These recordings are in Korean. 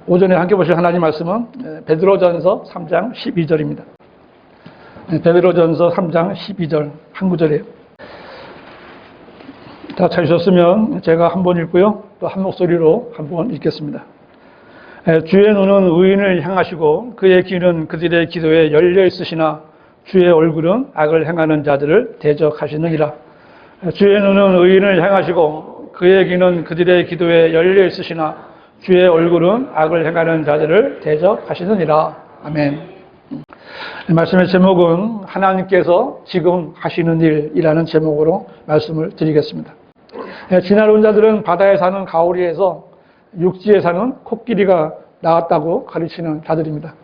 오전에 함께 보실 하나님 말씀은 베드로전서 3장 12절입니다. 베드로전서 3장 12절 한 구절이에요. 다 찾으셨으면 제가 한 번 읽고요. 또 한 목소리로 한 번 읽겠습니다. 주의 눈은 의인을 향하시고 그의 귀는 그들의 기도에 열려 있으시나 주의 얼굴은 악을 행하는 자들을 대적하시느니라. 주의 눈은 의인을 향하시고 그의 귀는 그들의 기도에 열려 있으시나 주의 얼굴은 악을 행하는 자들을 대적하시느니라. 아멘. 말씀의 제목은 하나님께서 지금 하시는 일이라는 제목으로 말씀을 드리겠습니다. 지나온 자들은 바다에 사는 가오리에서 육지에 사는 코끼리가 나왔다고 가르치는 자들입니다.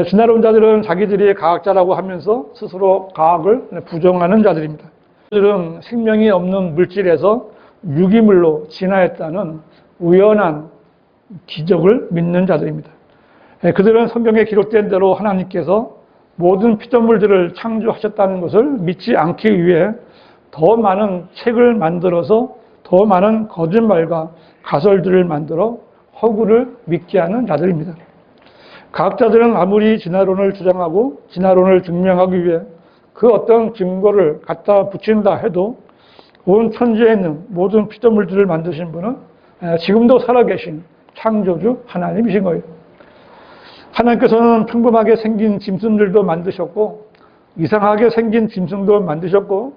지나온 자들은 자기들이 과학자라고 하면서 스스로 과학을 부정하는 자들입니다. 그들은 생명이 없는 물질에서 유기물로 진화했다는 우연한 기적을 믿는 자들입니다. 그들은 성경에 기록된 대로 하나님께서 모든 피조물들을 창조하셨다는 것을 믿지 않기 위해 더 많은 책을 만들어서 더 많은 거짓말과 가설들을 만들어 허구를 믿게 하는 자들입니다. 과학자들은 아무리 진화론을 주장하고 진화론을 증명하기 위해 그 어떤 증거를 갖다 붙인다 해도 온 천지에 있는 모든 피조물들을 만드신 분은 지금도 살아계신 창조주 하나님이신 거예요. 하나님께서는 평범하게 생긴 짐승들도 만드셨고 이상하게 생긴 짐승도 만드셨고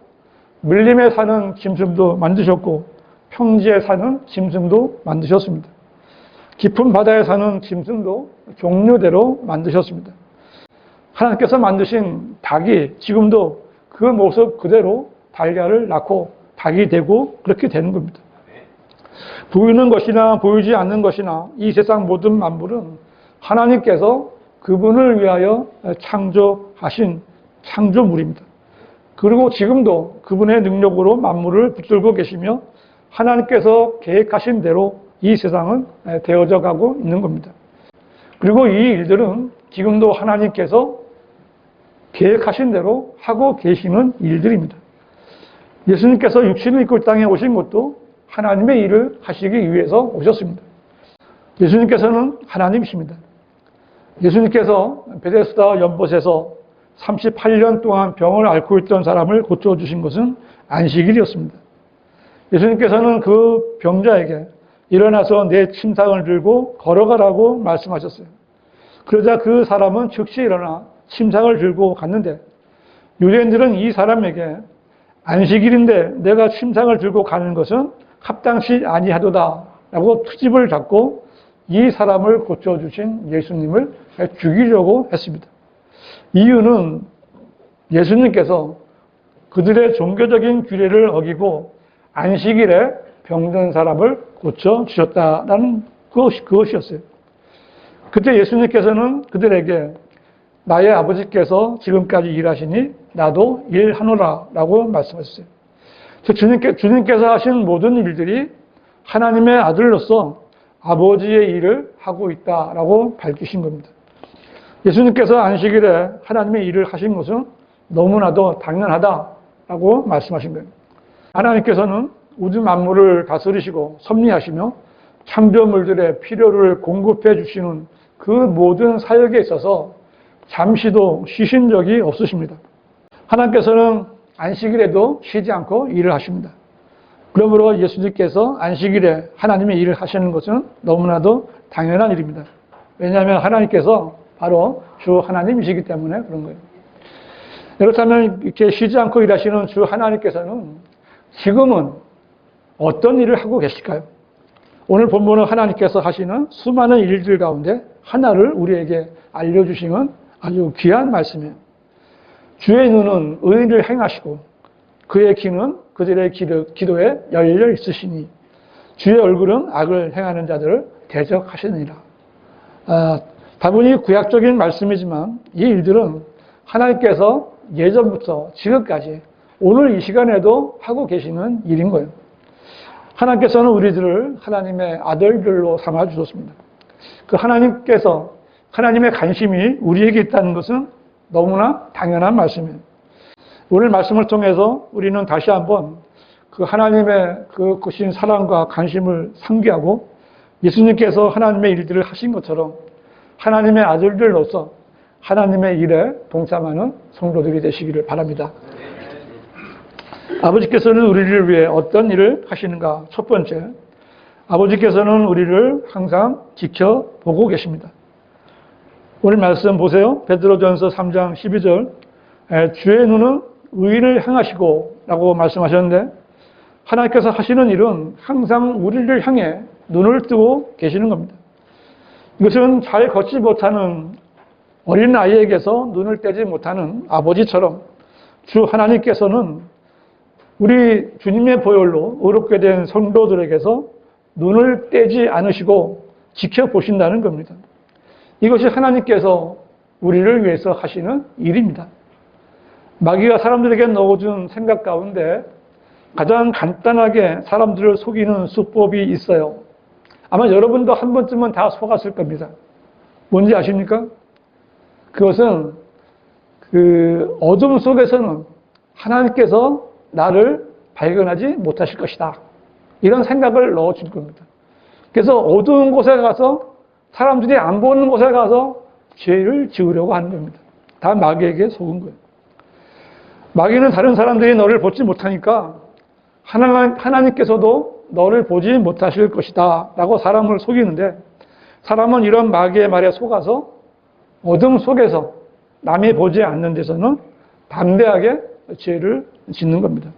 밀림에 사는 짐승도 만드셨고 평지에 사는 짐승도 만드셨습니다. 깊은 바다에 사는 짐승도 종류대로 만드셨습니다. 하나님께서 만드신 닭이 지금도 그 모습 그대로 달걀을 낳고 닭이 되고 그렇게 되는 겁니다. 보이는 것이나 보이지 않는 것이나 이 세상 모든 만물은 하나님께서 그분을 위하여 창조하신 창조물입니다. 그리고 지금도 그분의 능력으로 만물을 붙들고 계시며 하나님께서 계획하신 대로 이 세상은 되어져 가고 있는 겁니다. 그리고 이 일들은 지금도 하나님께서 계획하신 대로 하고 계시는 일들입니다. 예수님께서 육신을 입고 이 땅에 오신 것도 하나님의 일을 하시기 위해서 오셨습니다. 예수님께서는 하나님이십니다. 예수님께서 베데스다 연못에서 38년 동안 병을 앓고 있던 사람을 고쳐주신 것은 안식일이었습니다. 예수님께서는 그 병자에게 일어나서 내 침상을 들고 걸어가라고 말씀하셨어요. 그러자 그 사람은 즉시 일어나 침상을 들고 갔는데 유대인들은 이 사람에게 안식일인데 내가 침상을 들고 가는 것은 합당치 아니하도다 라고 트집을 잡고 이 사람을 고쳐주신 예수님을 죽이려고 했습니다. 이유는 예수님께서 그들의 종교적인 규례를 어기고 안식일에 병든 사람을 고쳐주셨다는 그것이었어요. 그때 예수님께서는 그들에게 나의 아버지께서 지금까지 일하시니 나도 일하노라 라고 말씀하셨어요. 주님께서 하신 모든 일들이 하나님의 아들로서 아버지의 일을 하고 있다라고 밝히신 겁니다. 예수님께서 안식일에 하나님의 일을 하신 것은 너무나도 당연하다라고 말씀하신 거예요. 하나님께서는 우주 만물을 다스리시고 섭리하시며 창조물들의 필요를 공급해 주시는 그 모든 사역에 있어서 잠시도 쉬신 적이 없으십니다. 하나님께서는 안식일에도 쉬지 않고 일을 하십니다. 그러므로 예수님께서 안식일에 하나님의 일을 하시는 것은 너무나도 당연한 일입니다. 왜냐하면 하나님께서 바로 주 하나님이시기 때문에 그런 거예요. 그렇다면 이렇게 쉬지 않고 일하시는 주 하나님께서는 지금은 어떤 일을 하고 계실까요? 오늘 본문은 하나님께서 하시는 수많은 일들 가운데 하나를 우리에게 알려주시는 아주 귀한 말씀이에요. 주의 눈은 의인을 행하시고 그의 귀는 그들의 기도에 열려 있으시니 주의 얼굴은 악을 행하는 자들을 대적하시느니라. 다분히 구약적인 말씀이지만 이 일들은 하나님께서 예전부터 지금까지 오늘 이 시간에도 하고 계시는 일인 거예요. 하나님께서는 우리들을 하나님의 아들들로 삼아주셨습니다. 그 하나님의 관심이 우리에게 있다는 것은 너무나 당연한 말씀이에요. 오늘 말씀을 통해서 우리는 다시 한번 그 하나님의 그 크신 사랑과 관심을 상기하고 예수님께서 하나님의 일들을 하신 것처럼 하나님의 아들들로서 하나님의 일에 동참하는 성도들이 되시기를 바랍니다. 아버지께서는 우리를 위해 어떤 일을 하시는가? 첫 번째, 아버지께서는 우리를 항상 지켜보고 계십니다. 오늘 말씀 보세요. 베드로전서 3장 12절 주의 눈은 의인을 향하시고 라고 말씀하셨는데 하나님께서 하시는 일은 항상 우리를 향해 눈을 뜨고 계시는 겁니다. 이것은 잘 걷지 못하는 어린 아이에게서 눈을 떼지 못하는 아버지처럼 주 하나님께서는 우리 주님의 보혈로 의롭게 된 성도들에게서 눈을 떼지 않으시고 지켜보신다는 겁니다. 이것이 하나님께서 우리를 위해서 하시는 일입니다. 마귀가 사람들에게 넣어준 생각 가운데 가장 간단하게 사람들을 속이는 수법이 있어요. 아마 여러분도 한 번쯤은 다 속았을 겁니다. 뭔지 아십니까? 그것은 어둠 속에서는 하나님께서 나를 발견하지 못하실 것이다. 이런 생각을 넣어줄 겁니다. 그래서 어두운 곳에 가서 사람들이 안 보는 곳에 가서 죄를 지으려고 하는 겁니다. 다 마귀에게 속은 거예요. 마귀는 다른 사람들이 너를 보지 못하니까 하나님께서도 너를 보지 못하실 것이다 라고 사람을 속이는데 사람은 이런 마귀의 말에 속아서 어둠 속에서 남이 보지 않는 데서는 담대하게 죄를 짓는 겁니다.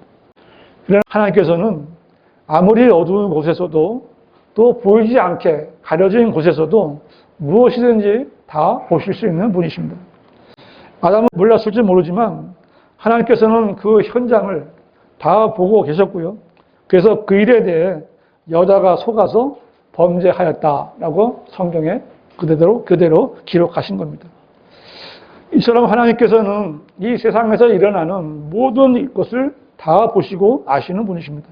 그러나 하나님께서는 아무리 어두운 곳에서도 또 보이지 않게 가려진 곳에서도 무엇이든지 다 보실 수 있는 분이십니다. 아담은 몰랐을지 모르지만 하나님께서는 그 현장을 다 보고 계셨고요. 그래서 그 일에 대해 여자가 속아서 범죄하였다라고 성경에 그대로 기록하신 겁니다. 이처럼 하나님께서는 이 세상에서 일어나는 모든 것을 다 보시고 아시는 분이십니다.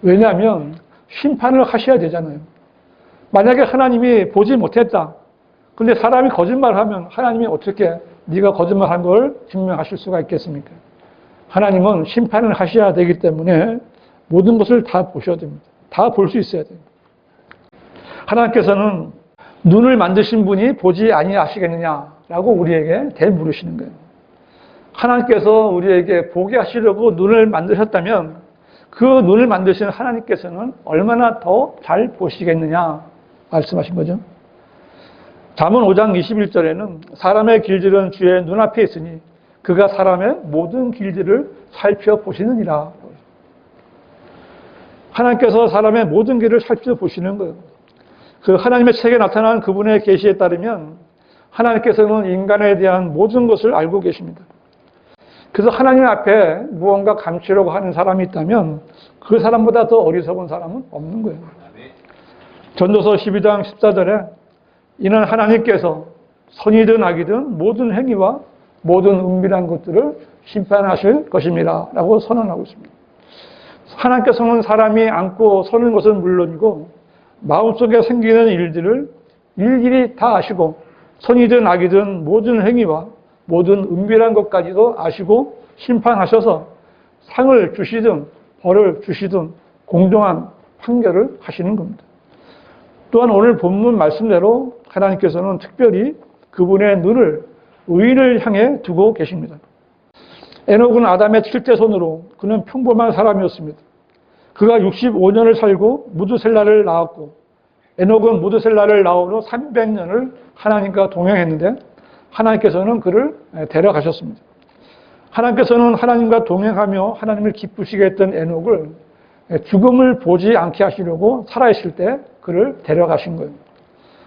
왜냐하면 심판을 하셔야 되잖아요. 만약에 하나님이 보지 못했다. 근데 사람이 거짓말을 하면 하나님이 어떻게 네가 거짓말한 걸 증명하실 수가 있겠습니까? 하나님은 심판을 하셔야 되기 때문에 모든 것을 다 보셔야 됩니다. 다 볼 수 있어야 됩니다. 하나님께서는 눈을 만드신 분이 보지 아니하시겠느냐라고 우리에게 되물으시는 거예요. 하나님께서 우리에게 보게 하시려고 눈을 만드셨다면 그 눈을 만드신 하나님께서는 얼마나 더 잘 보시겠느냐 말씀하신 거죠. 잠언 5장 21절에는 사람의 길들은 주의 눈앞에 있으니 그가 사람의 모든 길들을 살펴보시느니라. 하나님께서 사람의 모든 길을 살펴보시는 거예요. 그 하나님의 책에 나타난 그분의 계시에 따르면 하나님께서는 인간에 대한 모든 것을 알고 계십니다. 그래서 하나님 앞에 무언가 감추려고 하는 사람이 있다면 그 사람보다 더 어리석은 사람은 없는 거예요. 전도서 12장 14절에 이는 하나님께서 선이든 악이든 모든 행위와 모든 은밀한 것들을 심판하실 것입니다 라고 선언하고 있습니다. 하나님께서는 사람이 안고 서는 것은 물론이고 마음속에 생기는 일들을 일일이 다 아시고 선이든 악이든 모든 행위와 모든 은밀한 것까지도 아시고 심판하셔서 상을 주시든 벌을 주시든 공정한 판결을 하시는 겁니다. 또한 오늘 본문 말씀대로 하나님께서는 특별히 그분의 눈을 의인을 향해 두고 계십니다. 에녹은 아담의 7대 손으로 그는 평범한 사람이었습니다. 그가 65년을 살고 무드셀라를 낳았고 에녹은 무드셀라를 낳은 후 300년을 하나님과 동행했는데 하나님께서는 그를 데려가셨습니다. 하나님께서는 하나님과 동행하며 하나님을 기쁘시게 했던 에녹을 죽음을 보지 않게 하시려고 살아있을 때 그를 데려가신 거예요.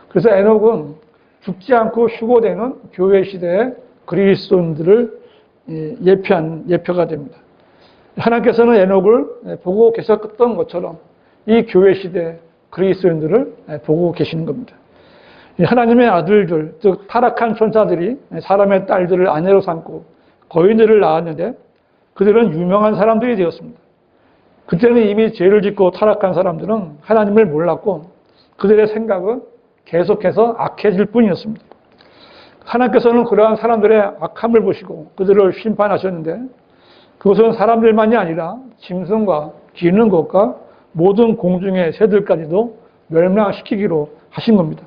그래서 에녹은 죽지 않고 휴고되는 교회 시대의 그리스도인들을 예표가 됩니다. 하나님께서는 에녹을 보고 계셨던 것처럼 이 교회 시대 그리스도인들을 보고 계시는 겁니다. 하나님의 아들들, 즉 타락한 천사들이 사람의 딸들을 아내로 삼고 거인들을 낳았는데 그들은 유명한 사람들이 되었습니다. 그때는 이미 죄를 짓고 타락한 사람들은 하나님을 몰랐고 그들의 생각은 계속해서 악해질 뿐이었습니다. 하나님께서는 그러한 사람들의 악함을 보시고 그들을 심판하셨는데 그것은 사람들만이 아니라 짐승과 기는 것과 모든 공중의 새들까지도 멸망시키기로 하신 겁니다.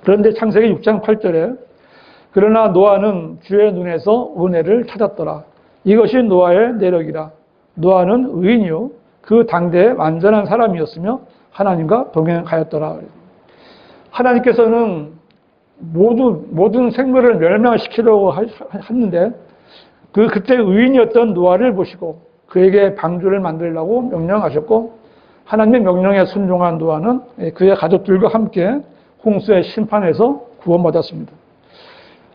그런데 창세기 6장 8절에 그러나 노아는 주의 눈에서 은혜를 찾았더라. 이것이 노아의 내력이라. 노아는 의인이요 그 당대에 완전한 사람이었으며 하나님과 동행하였더라. 하나님께서는 모든 생물을 멸망시키려고 하는데 그때 의인이었던 노아를 보시고 그에게 방주를 만들라고 명령하셨고 하나님의 명령에 순종한 노아는 그의 가족들과 함께 홍수의 심판에서 구원받았습니다.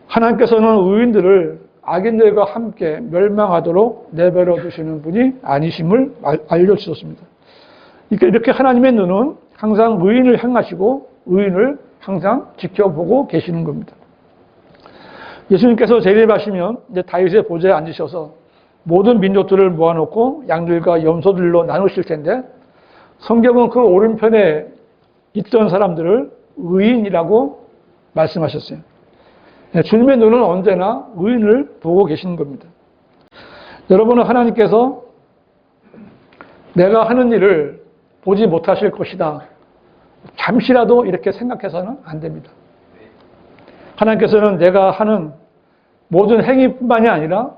하나님께서는 의인들을 악인들과 함께 멸망하도록 내버려 두시는 분이 아니심을 알려주셨습니다. 이렇게 하나님의 눈은 항상 의인을 향하시고 의인을 항상 지켜보고 계시는 겁니다. 예수님께서 재림하시면 이제 다윗의 보좌에 앉으셔서 모든 민족들을 모아놓고 양들과 염소들로 나누실 텐데 성경은 그 오른편에 있던 사람들을 의인이라고 말씀하셨어요. 주님의 눈은 언제나 의인을 보고 계시는 겁니다. 여러분은 하나님께서 내가 하는 일을 보지 못하실 것이다. 잠시라도 이렇게 생각해서는 안 됩니다. 하나님께서는 내가 하는 모든 행위뿐만이 아니라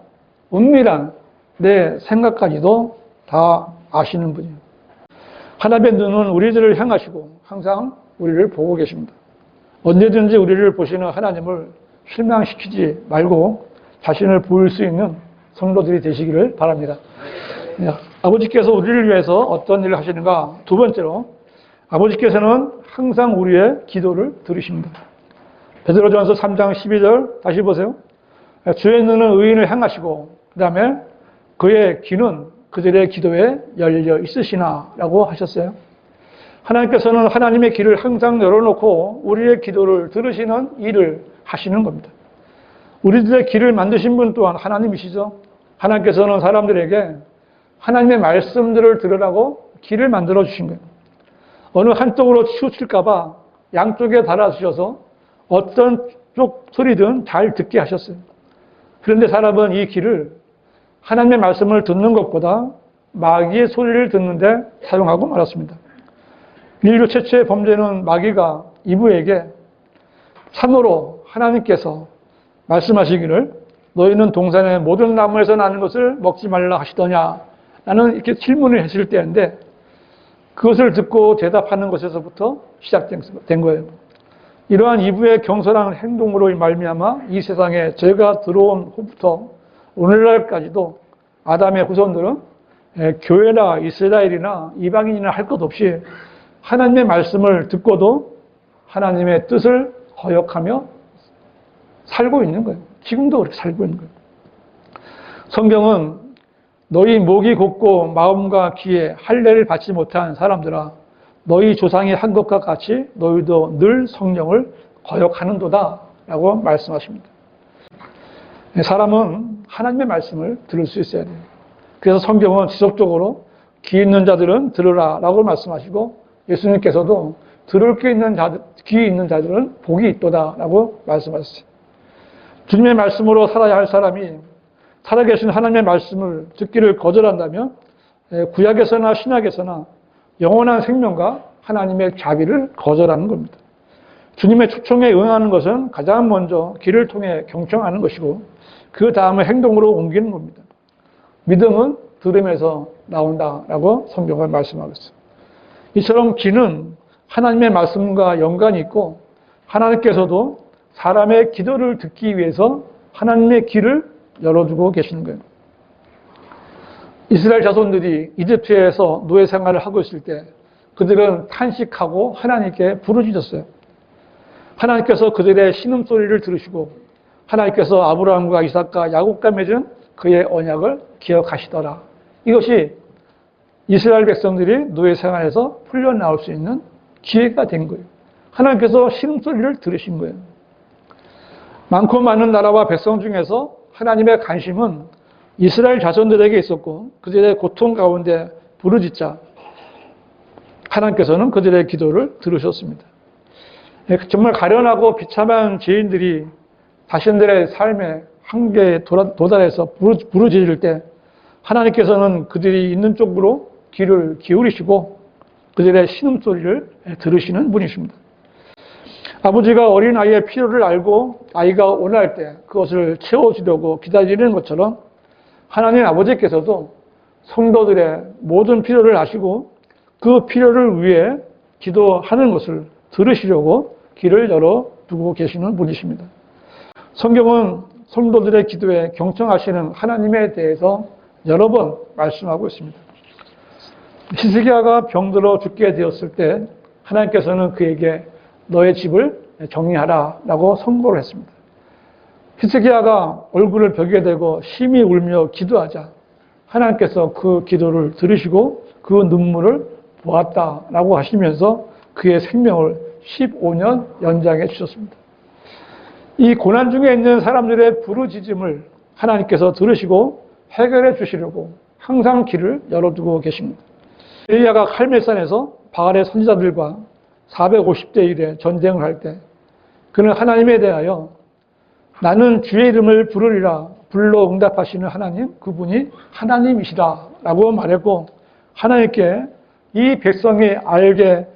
은밀한 내 생각까지도 다 아시는 분이에요. 하나님의 눈은 우리들을 향하시고 항상 우리를 보고 계십니다. 언제든지 우리를 보시는 하나님을 실망시키지 말고 자신을 보일 수 있는 성도들이 되시기를 바랍니다. 아버지께서 우리를 위해서 어떤 일을 하시는가? 두 번째로 아버지께서는 항상 우리의 기도를 들으십니다. 베드로전서 3장 12절 다시 보세요. 주의 눈은 의인을 향하시고 그 다음에 그의 귀는 그들의 기도에 열려 있으시나 라고 하셨어요. 하나님께서는 하나님의 귀를 항상 열어놓고 우리의 기도를 들으시는 일을 하시는 겁니다. 우리들의 귀를 만드신 분 또한 하나님이시죠. 하나님께서는 사람들에게 하나님의 말씀들을 들으라고 귀를 만들어 주신 거예요. 어느 한쪽으로 치우칠까 봐 양쪽에 달아주셔서 어떤 쪽 소리든 잘 듣게 하셨어요. 그런데 사람은 이 귀를 하나님의 말씀을 듣는 것보다 마귀의 소리를 듣는데 사용하고 말았습니다. 인류 최초의 범죄는 마귀가 이브에게 참으로 하나님께서 말씀하시기를 너희는 동산의 모든 나무에서 나는 것을 먹지 말라 하시더냐 라는 이렇게 질문을 했을 때인데 그것을 듣고 대답하는 것에서부터 시작된 거예요. 이러한 이브의 경솔한 행동으로 말미암아 이 세상에 죄가 들어온 후부터 오늘날까지도 아담의 후손들은 교회나 이스라엘이나 이방인이나 할 것 없이 하나님의 말씀을 듣고도 하나님의 뜻을 거역하며 살고 있는 거예요. 지금도 그렇게 살고 있는 거예요. 성경은 너희 목이 곧고 마음과 귀에 할례를 받지 못한 사람들아 너희 조상이 한 것과 같이 너희도 늘 성령을 거역하는도다 라고 말씀하십니다. 사람은 하나님의 말씀을 들을 수 있어야 돼요. 그래서 성경은 지속적으로 귀 있는 자들은 들으라 라고 말씀하시고 예수님께서도 들을 귀 있는 자들은 복이 있도다 라고 말씀하셨어요. 주님의 말씀으로 살아야 할 사람이 살아계신 하나님의 말씀을 듣기를 거절한다면 구약에서나 신약에서나 영원한 생명과 하나님의 자비를 거절하는 겁니다. 주님의 초청에 응하는 것은 가장 먼저 귀를 통해 경청하는 것이고 그 다음에 행동으로 옮기는 겁니다. 믿음은 들음에서 나온다라고 성경을 말씀하고 있습니다. 이처럼 귀는 하나님의 말씀과 연관이 있고 하나님께서도 사람의 기도를 듣기 위해서 하나님의 귀를 열어두고 계시는 거예요. 이스라엘 자손들이 이집트에서 노예 생활을 하고 있을 때 그들은 탄식하고 하나님께 부르짖었어요. 하나님께서 그들의 신음소리를 들으시고 하나님께서 아브라함과 이삭과 야곱과 맺은 그의 언약을 기억하시더라. 이것이 이스라엘 백성들이 노예 생활에서 풀려나올 수 있는 기회가 된 거예요. 하나님께서 신음소리를 들으신 거예요. 많고 많은 나라와 백성 중에서 하나님의 관심은 이스라엘 자손들에게 있었고 그들의 고통 가운데 부르짖자 하나님께서는 그들의 기도를 들으셨습니다. 정말 가련하고 비참한 죄인들이 자신들의 삶의 한계에 도달해서 부르짖을 때 하나님께서는 그들이 있는 쪽으로 귀를 기울이시고 그들의 신음소리를 들으시는 분이십니다. 아버지가 어린아이의 필요를 알고 아이가 원할 때 그것을 채워주려고 기다리는 것처럼 하나님 아버지께서도 성도들의 모든 필요를 아시고 그 필요를 위해 기도하는 것을 들으시려고 길을 열어두고 계시는 분이십니다. 성경은 성도들의 기도에 경청하시는 하나님에 대해서 여러 번 말씀하고 있습니다. 히스기야가 병들어 죽게 되었을 때 하나님께서는 그에게 너의 집을 정리하라 라고 선고를 했습니다. 히스기야가 얼굴을 벽에 대고 심히 울며 기도하자 하나님께서 그 기도를 들으시고 그 눈물을 보았다라고 하시면서 그의 생명을 15년 연장해 주셨습니다. 이 고난 중에 있는 사람들의 부르짖음을 하나님께서 들으시고 해결해 주시려고 항상 길을 열어두고 계십니다. 엘리야가 칼멜산에서 바알의 선지자들과 450대 1의 전쟁을 할 때 그는 하나님에 대하여 나는 주의 이름을 부르리라 불러 응답하시는 하나님, 그분이 하나님이시다 라고 말했고 하나님께 이 백성이 알게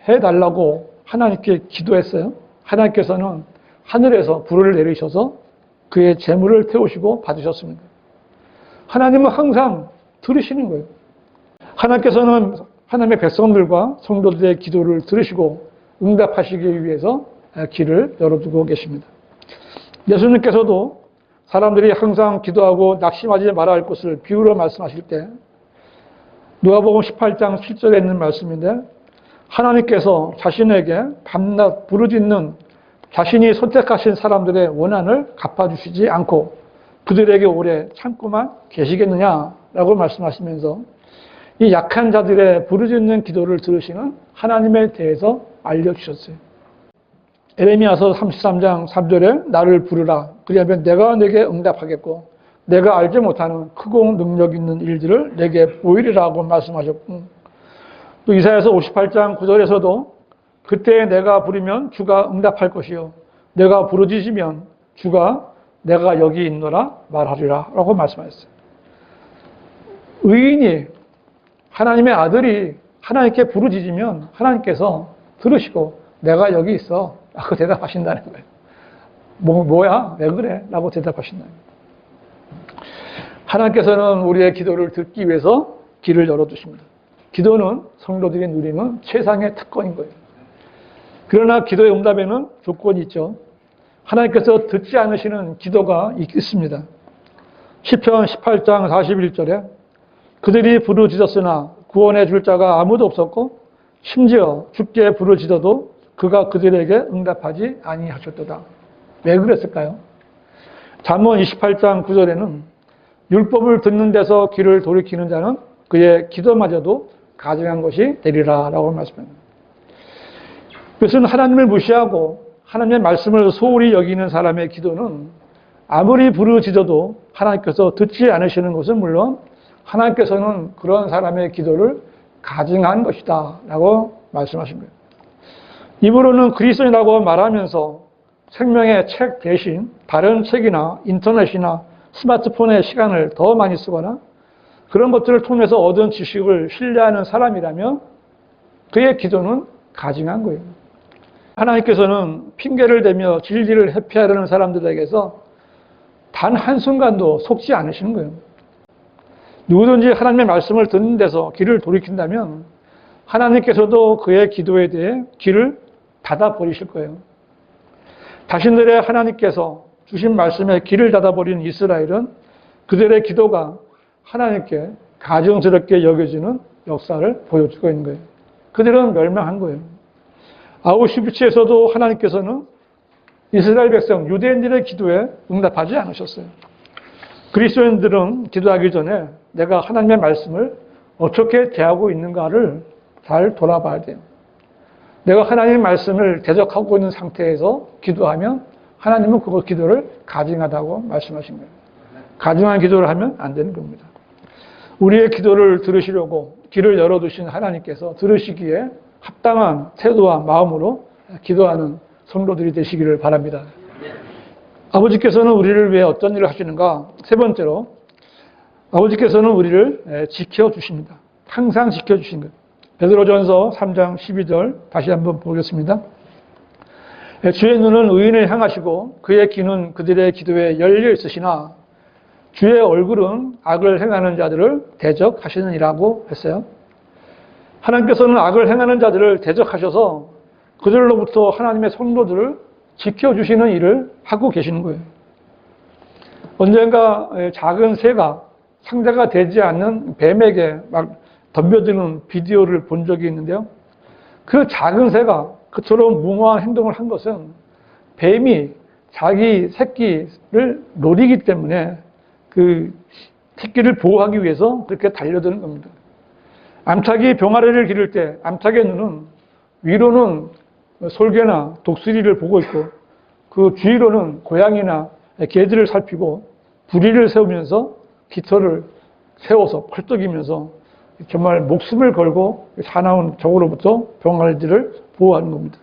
해달라고 하나님께 기도했어요. 하나님께서는 하늘에서 불을 내리셔서 그의 재물을 태우시고 받으셨습니다. 하나님은 항상 들으시는 거예요. 하나님께서는 하나님의 백성들과 성도들의 기도를 들으시고 응답하시기 위해서 길을 열어두고 계십니다. 예수님께서도 사람들이 항상 기도하고 낙심하지 말아야 할 것을 비유로 말씀하실 때 누가복음 18장 7절에 있는 말씀인데 하나님께서 자신에게 밤낮 부르짖는 자신이 선택하신 사람들의 원한을 갚아주시지 않고 그들에게 오래 참고만 계시겠느냐라고 말씀하시면서 이 약한 자들의 부르짖는 기도를 들으시는 하나님에 대해서 알려주셨어요. 에레미야서 33장 3절에 나를 부르라. 그리하면 내가 내게 응답하겠고 내가 알지 못하는 크고 능력 있는 일들을 내게 보이리라고 말씀하셨고 또 이사야서 58장 9절에서도 그때 내가 부르면 주가 응답할 것이요 내가 부르짖으면 주가 내가 여기 있노라 말하리라 라고 말씀하셨어요. 의인이 하나님의 아들이 하나님께 부르짖으면 하나님께서 들으시고 내가 여기 있어 라고 대답하신다는 거예요. 뭐야? 왜 그래? 라고 대답하신다는 거예요. 하나님께서는 우리의 기도를 듣기 위해서 길을 열어두십니다. 기도는 성도들이 누리는 최상의 특권인 거예요. 그러나 기도의 응답에는 조건이 있죠. 하나님께서 듣지 않으시는 기도가 있습니다. 시편 18장 41절에 그들이 부르짖었으나 구원해 줄 자가 아무도 없었고 심지어 주께 부르짖어도 그가 그들에게 응답하지 아니하셨도다. 왜 그랬을까요? 잠언 28장 9절에는 율법을 듣는 데서 귀를 돌이키는 자는 그의 기도마저도 가증한 것이 되리라 라고 말씀합니다. 그것은 하나님을 무시하고 하나님의 말씀을 소홀히 여기는 사람의 기도는 아무리 부르짖어도 하나님께서 듣지 않으시는 것은 물론 하나님께서는 그런 사람의 기도를 가증한 것이다 라고 말씀하신 거예요. 입으로는 그리스도인이라고 말하면서 생명의 책 대신 다른 책이나 인터넷이나 스마트폰의 시간을 더 많이 쓰거나 그런 것들을 통해서 얻은 지식을 신뢰하는 사람이라면 그의 기도는 가증한 거예요. 하나님께서는 핑계를 대며 진리를 회피하려는 사람들에게서 단 한순간도 속지 않으시는 거예요. 누구든지 하나님의 말씀을 듣는 데서 귀를 돌이킨다면 하나님께서도 그의 기도에 대해 귀를 닫아버리실 거예요. 자신들의 하나님께서 주신 말씀에 귀를 닫아버린 이스라엘은 그들의 기도가 하나님께 가증스럽게 여겨지는 역사를 보여주고 있는 거예요. 그들은 멸망한 거예요. 아우슈비츠에서도 하나님께서는 이스라엘 백성, 유대인들의 기도에 응답하지 않으셨어요. 그리스도인들은 기도하기 전에 내가 하나님의 말씀을 어떻게 대하고 있는가를 잘 돌아봐야 돼요. 내가 하나님의 말씀을 대적하고 있는 상태에서 기도하면 하나님은 그 기도를 가증하다고 말씀하신 거예요. 가증한 기도를 하면 안 되는 겁니다. 우리의 기도를 들으시려고 길을 열어두신 하나님께서 들으시기에 합당한 태도와 마음으로 기도하는 성도들이 되시기를 바랍니다. 아버지께서는 우리를 위해 어떤 일을 하시는가? 세 번째로 아버지께서는 우리를 지켜주십니다. 항상 지켜주신 거예요. 베드로전서 3장 12절 다시 한번 보겠습니다. 주의 눈은 의인을 향하시고 그의 귀는 그들의 기도에 열려 있으시나 주의 얼굴은 악을 행하는 자들을 대적하시느니라고 했어요. 하나님께서는 악을 행하는 자들을 대적하셔서 그들로부터 하나님의 성도들을 지켜주시는 일을 하고 계시는 거예요. 언젠가 작은 새가 상대가 되지 않는 뱀에게 막 덤벼드는 비디오를 본 적이 있는데요. 그 작은 새가 그처럼 무모한 행동을 한 것은 뱀이 자기 새끼를 노리기 때문에 그 새끼를 보호하기 위해서 그렇게 달려드는 겁니다. 암탉이 병아리를 기를 때 암탉의 눈은 위로는 솔개나 독수리를 보고 있고 그 뒤로는 고양이나 개들을 살피고 부리를 세우면서 깃털을 세워서 펄떡이면서 정말 목숨을 걸고 사나운 적으로부터 병아리들을 보호하는 겁니다.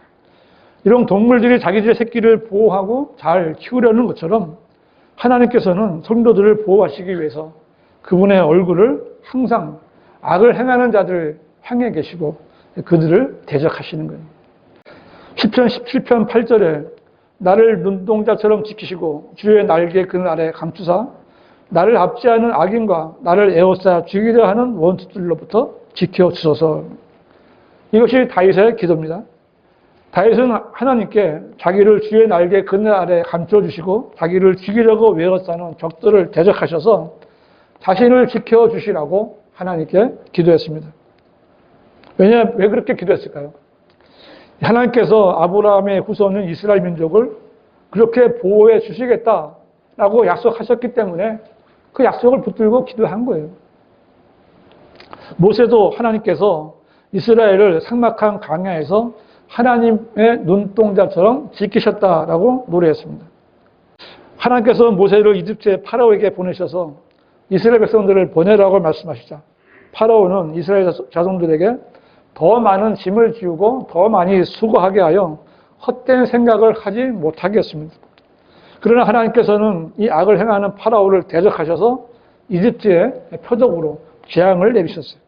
이런 동물들이 자기들의 새끼를 보호하고 잘 키우려는 것처럼 하나님께서는 성도들을 보호하시기 위해서 그분의 얼굴을 항상 악을 행하는 자들을 향해 계시고 그들을 대적하시는 거예요. 시편 17편 8절에 나를 눈동자처럼 지키시고 주의 날개 그늘 아래 감추사 나를 압제하는 악인과 나를 에워싸 죽이려 하는 원수들로부터 지켜주소서. 이것이 다윗의 기도입니다. 다윗은 하나님께 자기를 주의 날개 그늘 아래 감춰주시고 자기를 죽이려고 에워싸는 적들을 대적하셔서 자신을 지켜주시라고 하나님께 기도했습니다. 왜 그렇게 기도했을까요? 하나님께서 아브라함의 후손인 이스라엘 민족을 그렇게 보호해 주시겠다라고 약속하셨기 때문에 그 약속을 붙들고 기도한 거예요. 모세도 하나님께서 이스라엘을 삭막한 광야에서 하나님의 눈동자처럼 지키셨다라고 노래했습니다. 하나님께서 모세를 이집트의 파라오에게 보내셔서 이스라엘 백성들을 보내라고 말씀하시자 파라오는 이스라엘 자손들에게 더 많은 짐을 지우고 더 많이 수고하게 하여 헛된 생각을 하지 못하게 했습니다. 그러나 하나님께서는 이 악을 행하는 파라오를 대적하셔서 이집트에 표적으로 재앙을 내리셨어요.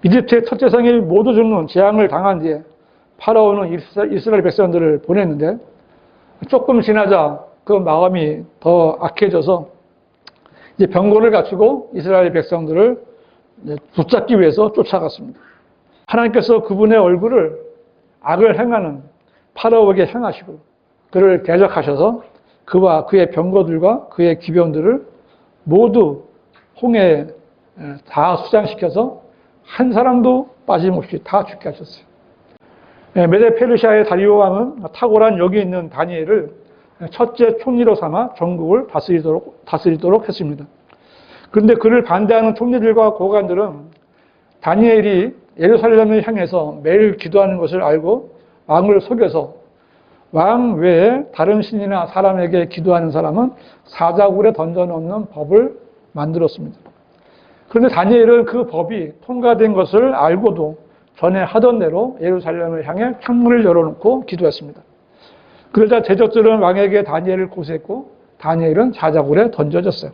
이집트의 첫째 성이 모두 죽는 재앙을 당한 뒤에 파라오는 이스라엘 백성들을 보냈는데 조금 지나자 그 마음이 더 악해져서 이제 병거를 갖추고 이스라엘 백성들을 붙잡기 위해서 쫓아갔습니다. 하나님께서 그분의 얼굴을 악을 행하는 파라오에게 향하시고 그를 대적하셔서 그와 그의 병거들과 그의 기병들을 모두 홍해에 다 수장시켜서 한 사람도 빠짐없이 다 죽게 하셨어요. 메데 페르시아의 다리오 왕은 탁월한 여기 있는 다니엘을 첫째 총리로 삼아 전국을 다스리도록 했습니다. 그런데 그를 반대하는 총리들과 고관들은 다니엘이 예루살렘을 향해서 매일 기도하는 것을 알고 왕을 속여서 왕 외에 다른 신이나 사람에게 기도하는 사람은 사자굴에 던져놓는 법을 만들었습니다. 그런데 다니엘은 그 법이 통과된 것을 알고도 전에 하던 대로 예루살렘을 향해 창문을 열어놓고 기도했습니다. 그러자 대적들은 왕에게 다니엘을 고소했고 다니엘은 사자굴에 던져졌어요.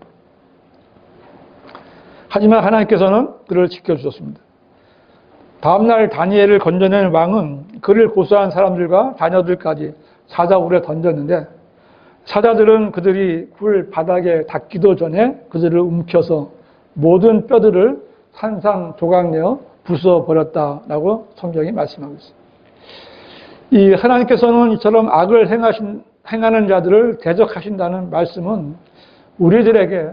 하지만 하나님께서는 그를 지켜주셨습니다. 다음날 다니엘을 건져낸 왕은 그를 고소한 사람들과 자녀들까지 사자굴에 던졌는데 사자들은 그들이 굴 바닥에 닿기도 전에 그들을 움켜서 모든 뼈들을 산산조각내어 부숴버렸다라고 성경이 말씀하고 있습니다. 이 하나님께서는 이처럼 악을 행하는 자들을 대적하신다는 말씀은 우리들에게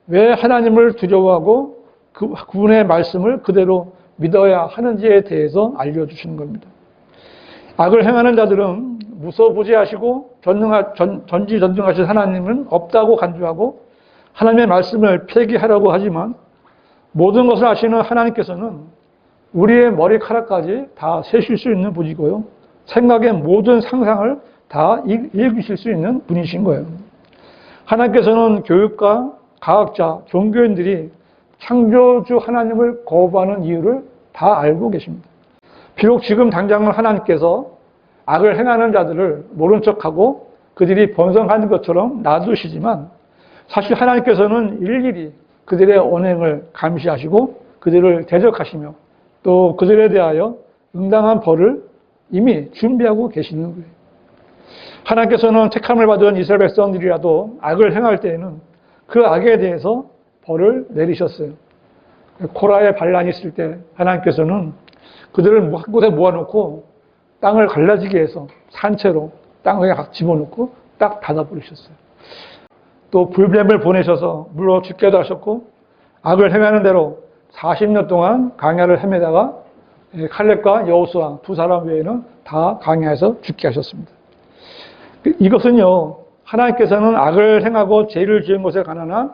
왜 하나님을 두려워하고 그분의 말씀을 그대로 믿어야 하는지에 대해서 알려주시는 겁니다. 악을 행하는 자들은 무소부지하시고 전지전능하신 하나님은 없다고 간주하고 하나님의 말씀을 폐기하라고 하지만 모든 것을 아시는 하나님께서는 우리의 머리카락까지 다 세실 수 있는 분이고요. 생각의 모든 상상을 다 읽으실 수 있는 분이신 거예요. 하나님께서는 교육가, 과학자, 종교인들이 창조주 하나님을 거부하는 이유를 다 알고 계십니다. 비록 지금 당장은 하나님께서 악을 행하는 자들을 모른 척하고 그들이 번성하는 것처럼 놔두시지만 사실 하나님께서는 일일이 그들의 언행을 감시하시고 그들을 대적하시며 또 그들에 대하여 응당한 벌을 이미 준비하고 계시는 거예요. 하나님께서는 택함을 받은 이스라엘 백성들이라도 악을 행할 때에는 그 악에 대해서 벌을 내리셨어요. 코라의 반란이 있을 때 하나님께서는 그들을 한 곳에 모아놓고 땅을 갈라지게 해서 산채로 땅에 각 집어넣고 딱 닫아버리셨어요. 또 불뱀을 보내셔서 물로 죽게도 하셨고 악을 행하는 대로 40년 동안 광야를 헤매다가 칼렙과 여호수아 두 사람 외에는 다 광야에서 죽게 하셨습니다. 이것은요, 하나님께서는 악을 행하고 죄를 지은 것에 관한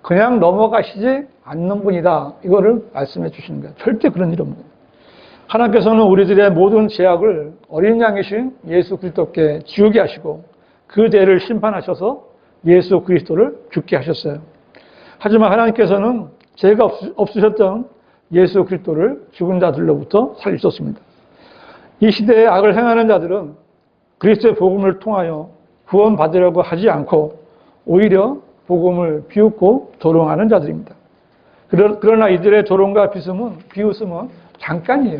그냥 넘어가시지 않는 분이다. 이거를 말씀해 주시는 거예요. 절대 그런 일 없는 거예요. 하나님께서는 우리들의 모든 죄악을 어린 양이신 예수 그리스도께 지우게 하시고 그 죄를 심판하셔서 예수 그리스도를 죽게 하셨어요. 하지만 하나님께서는 죄가 없으셨던 예수 그리스도를 죽은 자들로부터 살리셨습니다. 이 시대에 악을 행하는 자들은 그리스도의 복음을 통하여 구원받으려고 하지 않고 오히려 복음을 비웃고 조롱하는 자들입니다. 그러나 이들의 조롱과 비웃음은 잠깐이에요.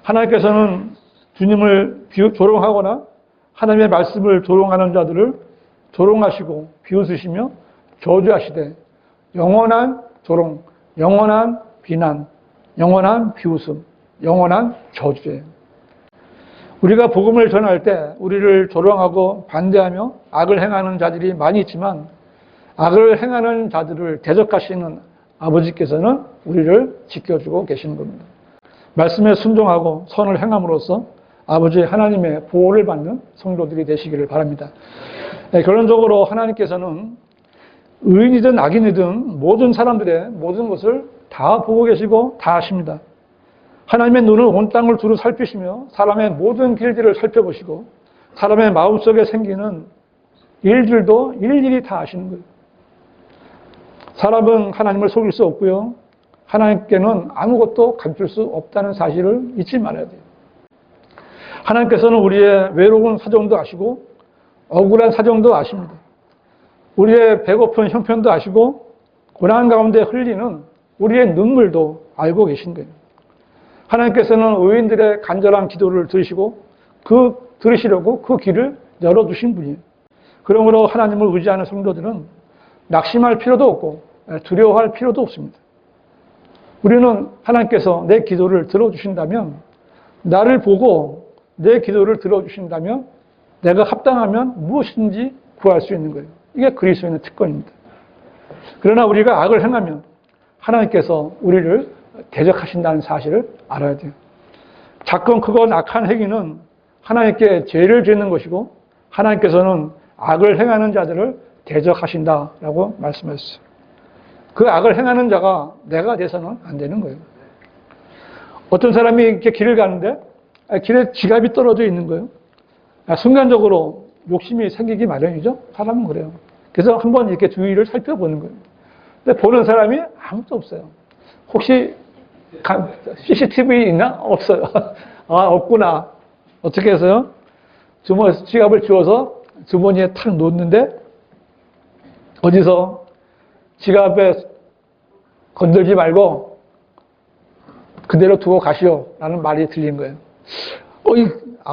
하나님께서는 주님을 조롱하거나 하나님의 말씀을 조롱하는 자들을 조롱하시고 비웃으시며 저주하시되 영원한 조롱, 영원한 비난, 영원한 비웃음, 영원한 저주예요. 우리가 복음을 전할 때 우리를 조롱하고 반대하며 악을 행하는 자들이 많이 있지만 악을 행하는 자들을 대적하시는 아버지께서는 우리를 지켜주고 계시는 겁니다. 말씀에 순종하고 선을 행함으로써 아버지 하나님의 보호를 받는 성도들이 되시기를 바랍니다. 결론적으로 하나님께서는 의인이든 악인이든 모든 사람들의 모든 것을 다 보고 계시고 다 아십니다. 하나님의 눈은 온 땅을 두루 살피시며 사람의 모든 길들을 살펴보시고 사람의 마음속에 생기는 일들도 일일이 다 아시는 거예요. 사람은 하나님을 속일 수 없고요. 하나님께는 아무것도 감출 수 없다는 사실을 잊지 말아야 돼요. 하나님께서는 우리의 외로운 사정도 아시고 억울한 사정도 아십니다. 우리의 배고픈 형편도 아시고 고난 가운데 흘리는 우리의 눈물도 알고 계신 거예요. 하나님께서는 의인들의 간절한 기도를 들으시려고 그 길을 열어두신 분이에요. 그러므로 하나님을 의지하는 성도들은 낙심할 필요도 없고 두려워할 필요도 없습니다. 우리는 하나님께서 내 기도를 들어주신다면, 나를 보고 내 기도를 들어주신다면 내가 합당하면 무엇인지 구할 수 있는 거예요. 이게 그리스도인의 특권입니다. 그러나 우리가 악을 행하면 하나님께서 우리를 대적하신다는 사실을 알아야 돼요. 작건 크건 악한 행위는 하나님께 죄를 짓는 것이고 하나님께서는 악을 행하는 자들을 대적하신다라고 말씀하셨어요. 그 악을 행하는 자가 내가 돼서는 안 되는 거예요. 어떤 사람이 이렇게 길을 가는데 길에 지갑이 떨어져 있는 거예요. 순간적으로 욕심이 생기기 마련이죠. 사람은 그래요. 그래서 한번 이렇게 주위를 살펴보는 거예요. 근데 보는 사람이 아무도 없어요. 혹시 CCTV 있나? 없어요. 아, 없구나. 어떻게 해서요? 지갑을 주워서 주머니에 탁 놓는데 어디서 지갑에 건들지 말고 그대로 두고 가시오 라는 말이 들린 거예요.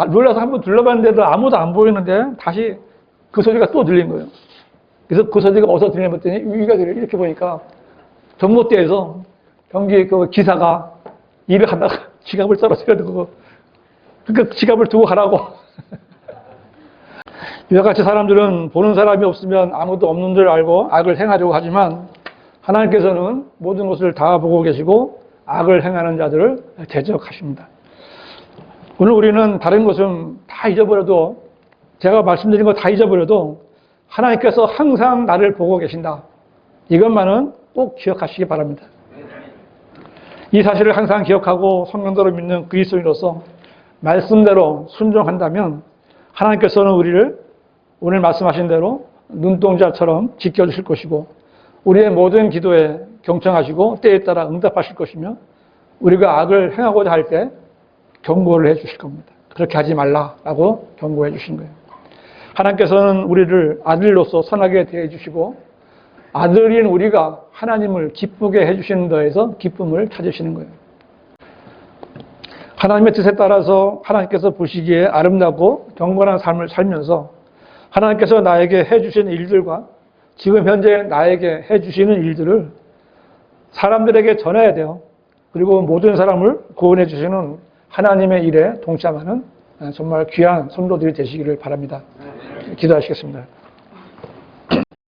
놀라서 한번 둘러봤는데도 아무도 안 보이는데 다시 그 소리가 또 들린 거예요. 그래서 그 소리가 어디서 들리냐 봤더니 위가 들려요. 이렇게 보니까 전봇대에서 경기 그 기사가 일을 하다가 지갑을 떨어뜨려 두고 그러니까 지갑을 두고 가라고. 이와 같이 사람들은 보는 사람이 없으면 아무도 없는 줄 알고 악을 행하려고 하지만 하나님께서는 모든 것을 다 보고 계시고 악을 행하는 자들을 대적하십니다. 오늘 우리는 다른 것은 다 잊어버려도, 제가 말씀드린 거 다 잊어버려도 하나님께서 항상 나를 보고 계신다. 이것만은 꼭 기억하시기 바랍니다. 이 사실을 항상 기억하고 성령대로 믿는 그리스도인으로서 말씀대로 순종한다면 하나님께서는 우리를 오늘 말씀하신 대로 눈동자처럼 지켜주실 것이고 우리의 모든 기도에 경청하시고 때에 따라 응답하실 것이며 우리가 악을 행하고자 할 때 경고를 해 주실 겁니다. 그렇게 하지 말라라고 경고해 주신 거예요. 하나님께서는 우리를 아들로서 선하게 대해 주시고 아들인 우리가 하나님을 기쁘게 해 주시는 데에서 기쁨을 찾으시는 거예요. 하나님의 뜻에 따라서 하나님께서 보시기에 아름답고 경건한 삶을 살면서 하나님께서 나에게 해주신 일들과 지금 현재 나에게 해주시는 일들을 사람들에게 전해야 돼요. 그리고 모든 사람을 구원해 주시는 하나님의 일에 동참하는 정말 귀한 성도들이 되시기를 바랍니다. 기도하시겠습니다.